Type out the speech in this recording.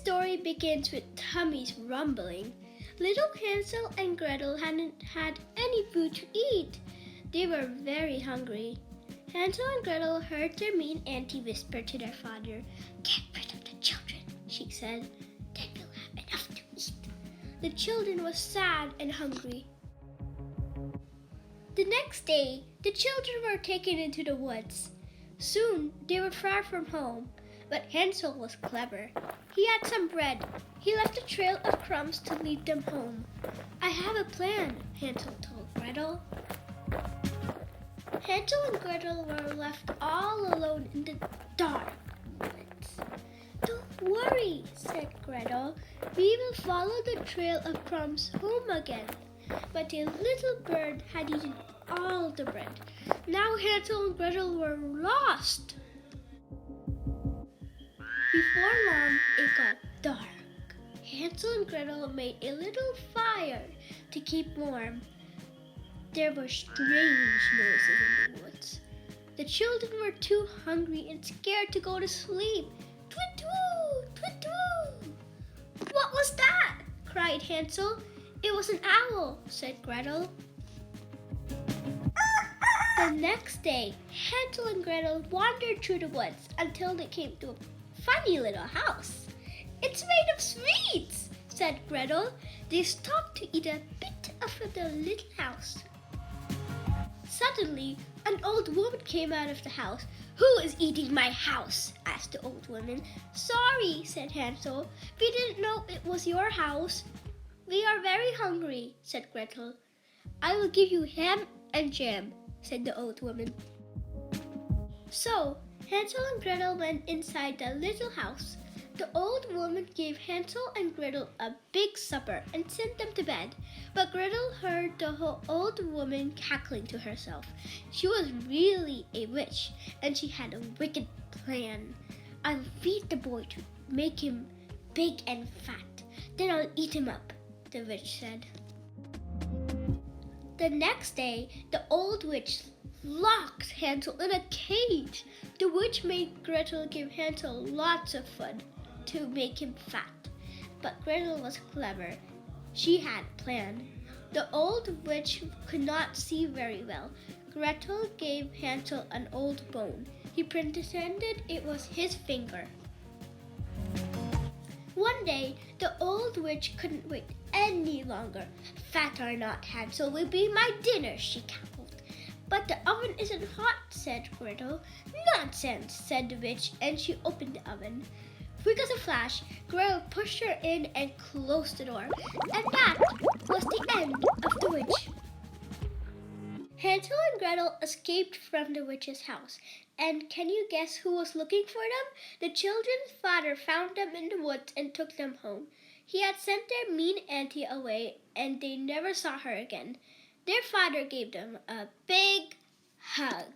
story begins with tummies rumbling. Little Hansel and Gretel hadn't had any food to eat. They were very hungry. Hansel and Gretel heard their mean auntie whisper to their father, "Get rid of the children," she said. "Then we'll have enough to eat." The children were sad and hungry. The next day, the children were taken into the woods. Soon, they were far from home, but Hansel was clever. He had some bread. He left a trail of crumbs to lead them home. "I have a plan," Hansel told Gretel. Hansel and Gretel were left all alone in the dark woods. "Don't worry," said Gretel. "We will follow the trail of crumbs home again." But a little bird had eaten all the bread. Now Hansel and Gretel were lost. Before long, it got dark. Hansel and Gretel made a little fire to keep warm. There were strange noises in the woods. The children were too hungry and scared to go to sleep. "Twit-twoo! Twit-twoo!" "What was that?" cried Hansel. "It was an owl," said Gretel. The next day, Hansel and Gretel wandered through the woods until they came to a funny little house. "It's made of sweets," said Gretel. They stopped to eat a bit of the little house. Suddenly, an old woman came out of the house. "Who is eating my house?" asked the old woman. "Sorry," said Hansel. "We didn't know it was your house." "We are very hungry," said Gretel. "I will give you ham and jam," said the old woman. So, Hansel and Gretel went inside the little house. The old woman gave Hansel and Gretel a big supper and sent them to bed. But Gretel heard the old woman cackling to herself. She was really a witch, and she had a wicked plan. "I'll feed the boy to make him big and fat. Then I'll eat him up," the witch said. The next day, the old witch locked Hansel in a cage. The witch made Gretel give Hansel lots of food to make him fat. But Gretel was clever. She had a plan. The old witch could not see very well. Gretel gave Hansel an old bone. He pretended it was his finger. One day, the old witch couldn't wait any longer. "Fat or not, Hansel will be my dinner," she cackled. "But the oven isn't hot," said Gretel. "Nonsense," said the witch, and she opened the oven. Quick as a flash, Gretel pushed her in and closed the door. And that was the end of the witch. Hansel and Gretel escaped from the witch's house. And can you guess who was looking for them? The children's father found them in the woods and took them home. He had sent their mean auntie away, and they never saw her again. Their father gave them a big hug.